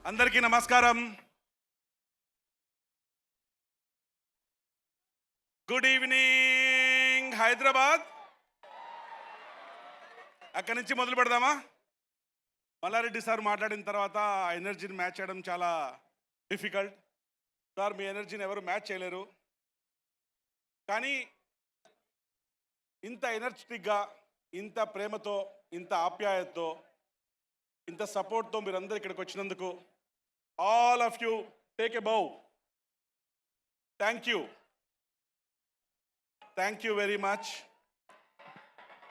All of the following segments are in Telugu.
అందరికీ నమస్కారం. Good evening Hyderabad. అక్కడి నుంచి మొదలు పెడదామా? మల్లారెడ్డి సార్ మాట్లాడిన తర్వాత ఆ ఎనర్జీని మ్యాచ్ చేయడం చాలా డిఫికల్ట్. సార్, మీ ఎనర్జీని ఎవరు మ్యాచ్ చేయలేరు. కానీ ఇంత ఎనర్జెటిక్గా, ఇంత ప్రేమతో, ఇంత ఆప్యాయతతో, ఇంత సపోర్ట్తో మీరందరూ ఇక్కడికి వచ్చినందుకు all of you take a bow. Thank you very much.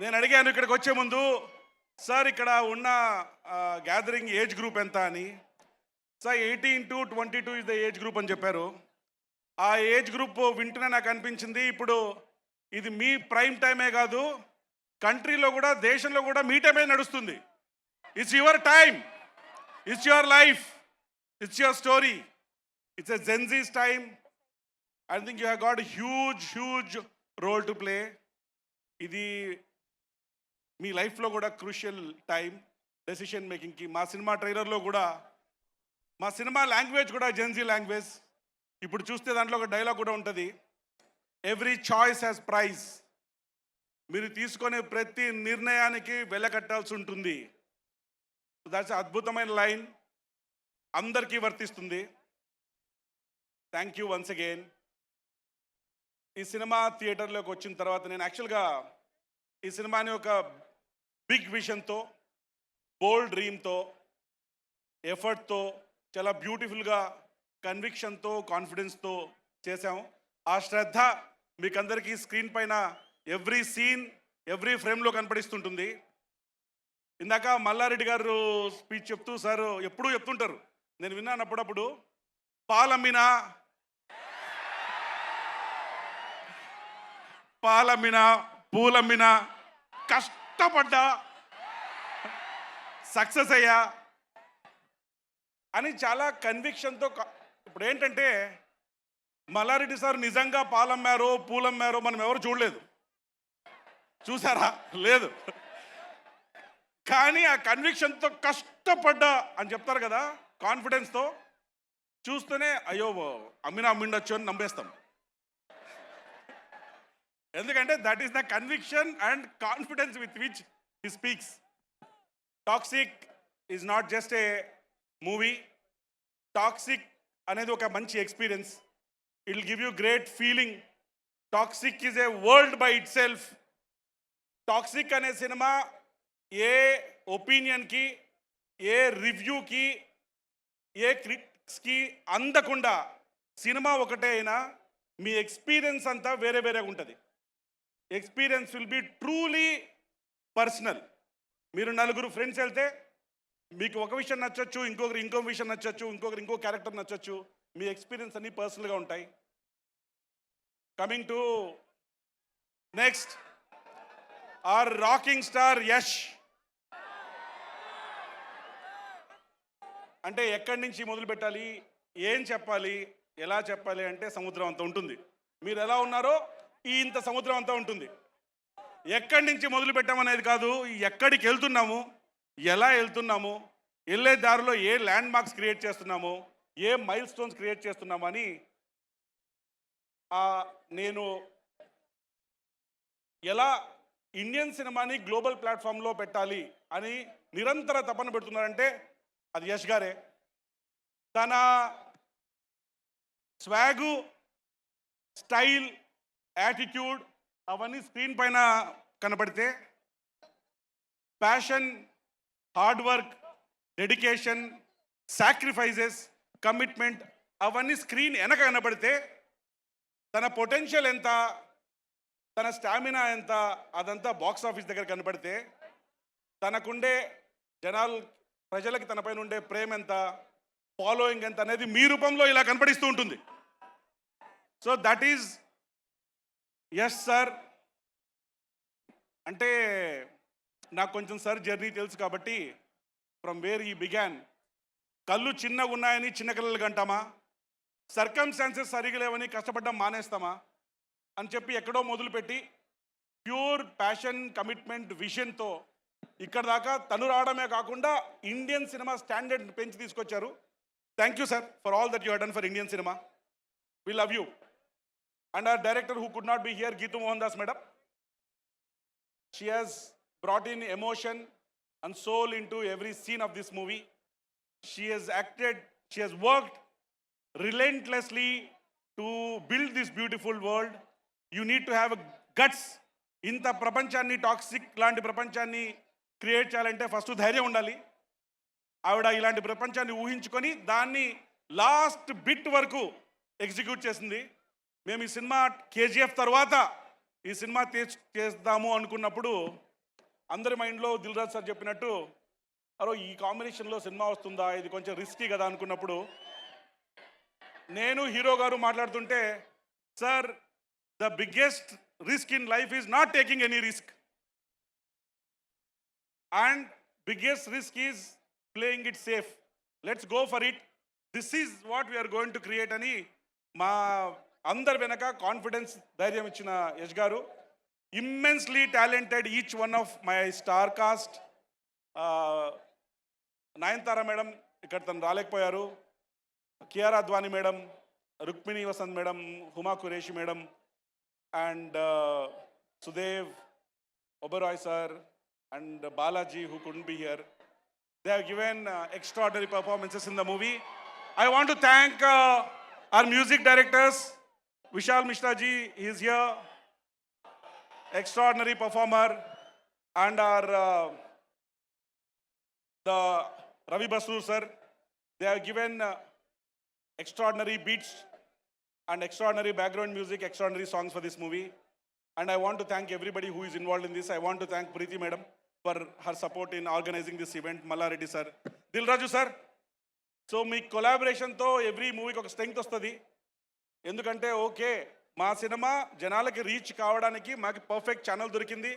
నేను అడిగాను ఇక్కడికి వచ్చే ముందు, సార్ ఇక్కడ ఉన్న గ్యాదరింగ్ ఏజ్ గ్రూప్ ఎంత అని. Sir 18 to 22 is the age group అని చెప్పారు. ఆ ఏజ్ గ్రూప్ వింటూనే నాకు అనిపించింది, ఇప్పుడు ఇది మీ ప్రైమ్ టైమే కాదు, కంట్రీలో కూడా, దేశంలో కూడా మీ టైమే నడుస్తుంది. It's your time, it's your life, it's your story, it's a gen Z's time. I think you have got huge role to play. ఇది మీ లైఫ్లో కూడా క్రూషియల్ టైం డెసిషన్ మేకింగ్కి. మా సినిమా ట్రైలర్లో కూడా, మా సినిమా లాంగ్వేజ్ కూడా జెన్జీ లాంగ్వేజ్. ఇప్పుడు చూస్తే దాంట్లో ఒక డైలాగ్ కూడా ఉంటుంది, ఎవ్రీ చాయిస్ హ్యాస్ ప్రైజ్. మీరు తీసుకునే ప్రతి నిర్ణయానికి వెల కట్టాల్సి ఉంటుంది. దట్స్ అద్భుతమైన లైన్, అందరికీ వర్తిస్తుంది. Thank you once again. ఈ సినిమా థియేటర్లోకి వచ్చిన తర్వాత నేను యాక్చువల్గా ఈ సినిమాని ఒక బిగ్ విజన్తో, బోల్డ్ డ్రీమ్తో, ఎఫర్ట్తో, చాలా బ్యూటిఫుల్గా, కన్విక్షన్తో, కాన్ఫిడెన్స్తో చేశాం. ఆ శ్రద్ధ మీకందరికీ స్క్రీన్ పైన ఎవ్రీ సీన్, ఎవ్రీ ఫ్రేమ్లో కనపడిస్తుంటుంది. ఇందాక మల్లారెడ్డి గారు స్పీచ్ చెప్తూ సార్ ఎప్పుడూ చెప్తుంటారు, నేను విన్నాను అప్పుడప్పుడు, పాలమ్మినా పూలమ్మినా కష్టపడ్డా సక్సెస్ అయ్యా అని చాలా కన్విక్షన్తో. ఇప్పుడు ఏంటంటే మల్లారెడ్డి సార్ నిజంగా పాలమ్మారో పూలమ్మారో మనం ఎవరు చూడలేదు, చూసారా? లేదు. కానీ ఆ కన్విక్షన్తో కష్టపడ్డా అని చెప్తారు కదా, కాన్ఫిడెన్స్తో చూస్తూనే అయ్యో అమ్మిండొచ్చు అని నమ్మేస్తాం. ఎందుకంటే that is the conviction and confidence with which he speaks. Toxic is not just a movie. Toxic అనేది ఒక మంచి experience. It will give you great feeling. Toxic is a world by it self. Toxic అనే సినిమా ఏ ఒపీనియన్కి, ఏ రివ్యూకి, ఏ క్రిటిక్స్కి అందకుండా సినిమా ఒకటే అయినా మీ ఎక్స్పీరియన్స్ అంతా వేరే వేరేగా ఉంటుంది. Experience will be truly personal. మీరు నలుగురు ఫ్రెండ్స్ వెళ్తే మీకు ఒక విషయం నచ్చచ్చు, ఇంకొకరు ఇంకో విషయం నచ్చచ్చు, ఇంకొకరు ఇంకో క్యారెక్టర్ నచ్చచ్చు. మీ ఎక్స్పీరియన్స్ అన్నీ పర్సనల్గా ఉంటాయి. Coming to next, our rocking star Yash. అంటే ఎక్కడి నుంచి మొదలు పెట్టాలి, ఏం చెప్పాలి, ఎలా చెప్పాలి అంటే సముద్రం అంతా ఉంటుంది. మీరు ఎలా ఉన్నారో ఇంత సముద్రం అంతా ఉంటుంది. ఎక్కడి నుంచి మొదలు పెట్టామనేది కాదు, ఎక్కడికి వెళ్తున్నాము, ఎలా వెళ్తున్నాము, వెళ్ళే దారిలో ఏ ల్యాండ్ మార్క్స్ క్రియేట్ చేస్తున్నాము, ఏ మైల్ స్టోన్స్ క్రియేట్ చేస్తున్నాము అని నేను ఎలా ఇండియన్ సినిమాని గ్లోబల్ ప్లాట్ఫామ్లో పెట్టాలి అని నిరంతర తపన పెడుతున్నారంటే అది యష్ గారే. తన స్వాగు, స్టైల్, యాటిట్యూడ్ అవన్నీ స్క్రీన్ పైన కనపడితే, passion, hard work, dedication, sacrifices, commitment అవన్నీ స్క్రీన్ వెనక కనపడితే, తన పొటెన్షియల్ ఎంత, తన స్టామినా ఎంత, అదంతా బాక్స్ ఆఫీస్ దగ్గర కనపడితే, తనకుండే ప్రజలకి తనపైన ఉండే ప్రేమ ఎంత, ఫాలోయింగ్ ఎంత అనేది మీ రూపంలో ఇలా కనపడిస్తూ ఉంటుంది. So that is Yash sir. అంటే నాకు కొంచెం సార్ జర్నీ తెలుసు కాబట్టి, ఫ్రమ్ వేర్ ఈ బిగాన్. కళ్ళు చిన్నగా ఉన్నాయని చిన్న కళ్ళలు కంటామా, సర్కమ్స్టాన్సెస్ సరిగా లేవని కష్టపడ్డం మానేస్తామా అని చెప్పి ఎక్కడో మొదలుపెట్టి ప్యూర్ ప్యాషన్, కమిట్మెంట్, విజన్తో ఇక్కడ దాకా తను రావడమే కాకుండా ఇండియన్ సినిమా స్టాండర్డ్ పెంచి తీసుకొచ్చారు. Thank you sir for all that you have done for Indian cinema. We love you. And our director who could not be here, Geetu Mohan Das madam, she has brought in emotion and soul into every scene of this movie. She has acted, she has worked relentlessly to build this beautiful world. You need to have a guts. ఇంత ప్రపంచాన్ని టాక్సిక్ లాంటి ప్రపంచాన్ని క్రియేట్ చేయాలంటే ఫస్ట్ ధైర్యం ఉండాలి. ఆవిడ ఇలాంటి ప్రపంచాన్ని ఊహించుకొని దాన్ని లాస్ట్ బిట్ వరకు ఎగ్జిక్యూట్ చేసింది. మేము ఈ సినిమా కేజీఎఫ్ తర్వాత ఈ సినిమా చేద్దాము అనుకున్నప్పుడు అందరి మైండ్లో దిల్ రాజు సార్ చెప్పినట్టు అరో ఈ కాంబినేషన్లో సినిమా వస్తుందా, ఇది కొంచెం రిస్కీ కదా అనుకున్నప్పుడు నేను హీరో గారు మాట్లాడుతుంటే, sir the biggest risk in life is not taking any risk, and biggest risk is playing it safe. Let's go for it. This is what we are going to create ani ma andar venaka confidence dhairyam ichina Yash garu. Immensely talented each one of my star cast. Nayanthara madam ikkada tanu ralekpoyaru, Kiara Advani madam, Rukmini Vasant madam, Huma Qureshi madam, and Sudev, Oberoi sir, and Balaji, who couldn't be here. They have given extraordinary performances in the movie. I want to thank our music directors. Vishal Mishra ji is here, extraordinary performer, and our the Ravi Basrur sir. They have given extraordinary beats and extraordinary background music, extraordinary songs for this movie. And I want to thank everybody who is involved in this. I want to thank Preeti madam for her support in organizing this event, Malla Reddy sir, Dil Raju sir. So me కొలాబరేషన్తో every మూవీకి ఒక స్ట్రెంగ్త్ వస్తుంది. ఎందుకంటే ఓకే మా సినిమా జనాలకి రీచ్ కావడానికి మాకు పర్ఫెక్ట్ ఛానల్ దొరికింది.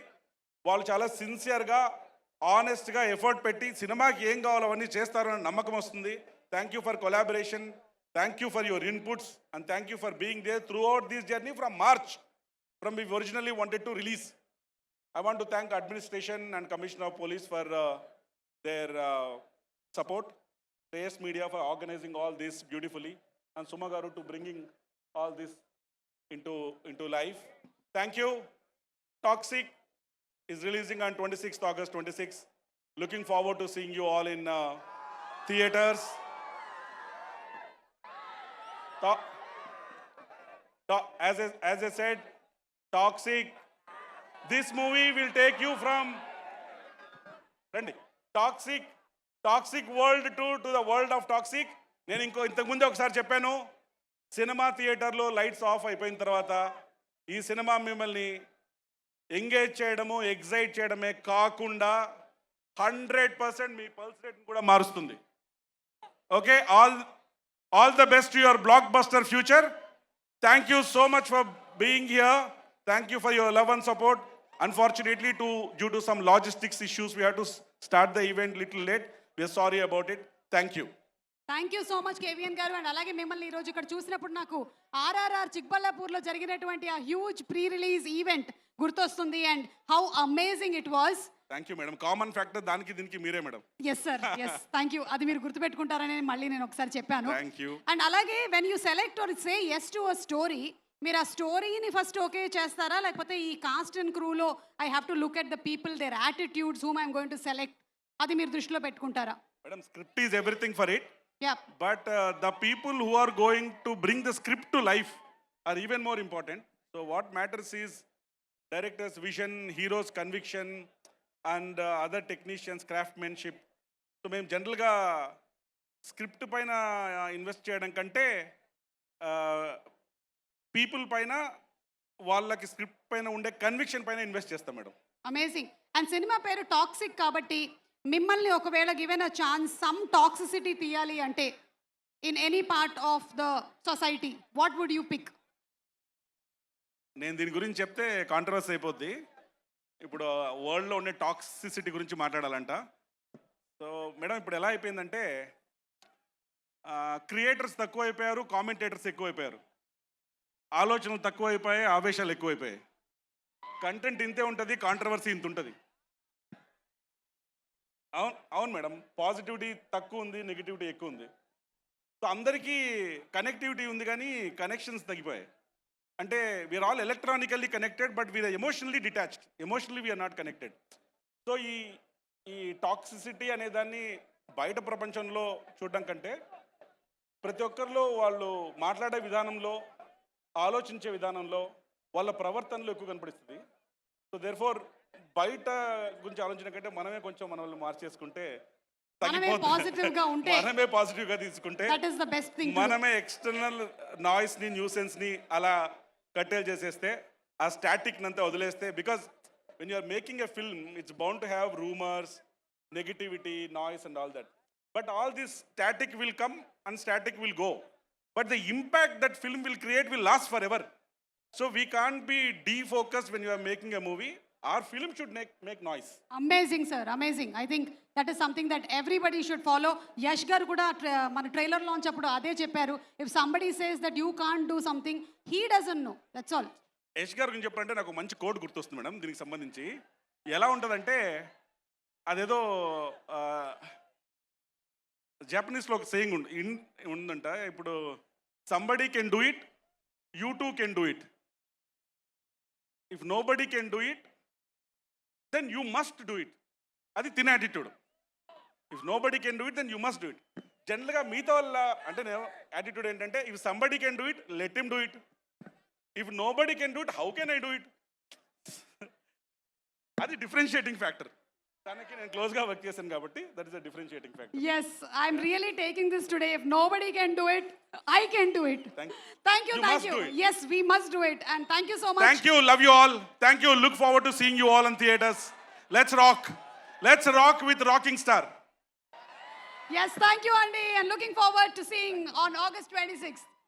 వాళ్ళు చాలా సిన్సియర్గా ఆనెస్ట్గా ఎఫర్ట్ పెట్టి సినిమాకి ఏం కావాలో అవన్నీ చేస్తారని నమ్మకం వస్తుంది. Thank you for collaboration. Thank you for your inputs, and thank you for being there throughout this journey from March, from we originally wanted to release. I want to thank administration and Commissioner of Police for their support, Shreyas Media for organizing all this beautifully, and Suma Garu to bringing all this into life. Thank you. Toxic is releasing on 26th August 26. Looking forward to seeing you all in theaters. As I said, Toxic, this movie will take you from toxic world to the world of toxic. నేను ఇంతకుముందే ఒకసారి చెప్పాను, సినిమా థియేటర్లో లైట్స్ ఆఫ్ అయిపోయిన తర్వాత ఈ సినిమా మిమ్మల్ని ఎంగేజ్ చేయడము, ఎగ్జైట్ చేయడమే కాకుండా 100% మీ పల్స్ రేట్ని కూడా మారుస్తుంది. Okay, all the best to your blockbuster future. Thank you so much for being here. Thank you for your love and support. Unfortunately, due to some logistics issues, we had to start the event little late. We are sorry about it. Thank you. Thank you so much కేవీఎన్ గారు. అండ్ అలాగే మిమ్మల్ని ఈరోజు ఇక్కడ చూసినప్పుడు నాకు ఆర్ఆర్ఆర్ చిక్బల్లాపూర్లో జరిగినటువంటి ఆ హ్యూజ్ ప్రీ రిలీజ్ ఈవెంట్ గుర్తొస్తుంది. And how amazing it was. Thank you madam. Common factor దానికి దీనికి మీరే madam. Yes sir, yes, thank you. అది మీరు గుర్తుపెట్టుకుంటారని మళ్ళీ నేను ఒకసారి చెప్పాను. Thank you. అండ్ అలాగే when you select or say yes to a story, మీరు ఆ స్టోరీని ఫస్ట్ ఓకే చేస్తారా, లేకపోతే ఈ కాస్ట్ అండ్ క్రూలో I have to look at the people, their attitudes, whom I'm going to select, అది మీరు దృష్టిలో పెట్టుకుంటారా? Madam, script is everything for it. Yeah. But the people who are going to bring the script to life are even more important. So what matters is director's vision, hero's conviction, and other technicians' craftsmanship. So మేము జనరల్గా స్క్రిప్ట్ పైన ఇన్వెస్ట్ చేయడం కంటే పీపుల్ పైన, వాళ్ళకి స్క్రిప్ట్ పైన ఉండే కన్విక్షన్ పైన ఇన్వెస్ట్ చేస్తాం మేడం. అమేజింగ్. అండ్ సినిమా పేరు టాక్సిక్ కాబట్టి మిమ్మల్ని ఒకవేళ given a chance some toxicity తీయాలి అంటే in any part of the society, what would you pick? నేను దీని గురించి చెప్తే కాంట్రవర్సీ అయిపోద్ది. ఇప్పుడు వరల్డ్లో ఉండే టాక్సిసిటీ గురించి మాట్లాడాలంట. సో మేడం, ఇప్పుడు ఎలా అయిపోయిందంటే క్రియేటర్స్ తక్కువైపోయారు, కామెంటేటర్స్ ఎక్కువైపోయారు. ఆలోచనలు తక్కువైపోయాయి, ఆవేశాలు ఎక్కువైపోయాయి. కంటెంట్ ఇంతే ఉంటుంది, కాంట్రవర్సీ ఇంత ఉంటుంది. అవును మేడం, పాజిటివిటీ తక్కువ ఉంది, నెగిటివిటీ ఎక్కువ ఉంది. సో అందరికీ కనెక్టివిటీ ఉంది కానీ కనెక్షన్స్ తగ్గిపోయాయి. అంటే we're all electronically connected but we're emotionally detached, emotionally we're not connected. So ఈ టాక్సిసిటీ అనే దాన్ని బయట ప్రపంచంలో చూడడం కంటే ప్రతి ఒక్కరిలో వాళ్ళు మాట్లాడే విధానంలో, ఆలోచించే విధానంలో, వాళ్ళ ప్రవర్తనలో ఎక్కువ కనపడిస్తుంది. సో దేర్ఫోర్ బయట గురించి ఆలోచించడం కంటే మనమే కొంచెం మనల్ని మార్చేసుకుంటే పాజిటివ్గా ఉంటే, మనమే పాజిటివ్గా తీసుకుంటే, that is the best thing. మనమే ఎక్స్టర్నల్ నాయిస్ని, న్యూసెన్స్ని అలా కట్టేలు చేసేస్తే, ఆ స్టాటిక్ అంతా వదిలేస్తే, because when you're making a film it's bound to have rumours, negativity, noise and all that. But all this static will come and static will go. But the impact that film will create will last forever. So we can't be defocused when you are making a movie. Our film should make noise. Amazing sir, amazing. I think that is something that everybody should follow. Yash గారు కూడా మన ట్రైలర్ లాంచ్ అప్పుడు అదే చెప్పారు. If somebody says that you can't do something, he doesn't know, that's all. Yash గారు గురించి చెప్పాలంటే నాకు మంచి కోడ్ గుర్తొస్తుంది మేడం దీనికి సంబంధించి. ఎలా ఉంటుందంటే అదేదో జాపనీస్లో ఒక సేయింగ్ ఉందంట. ఇప్పుడు somebody can do it, you too can do it. If nobody can do it then you must do it. అది తిన attitude. If nobody can do it then you must do it. జనరల్గా మిగతా వల్ల అంటే నేను యాటిట్యూడ్ ఏంటంటే, if somebody can do it let him do it. If nobody can do it how can I do it. అది డిఫరెన్షియేటింగ్ ఫ్యాక్టర్. తనకి నేను క్లోజ్గా వర్క్ చేశాను కాబట్టి that is a differentiating factor. Yes, I'm really taking this today. If nobody can do it, I can do it. Thank you, You thank must you. do it. Yes, we must do it. And thank you so much. Thank you, love you all. Thank you, look forward to seeing you all in theaters. Let's rock. Let's rock with Rocking Star. Yes, thank you, Andy. And looking forward to seeing on August 26th.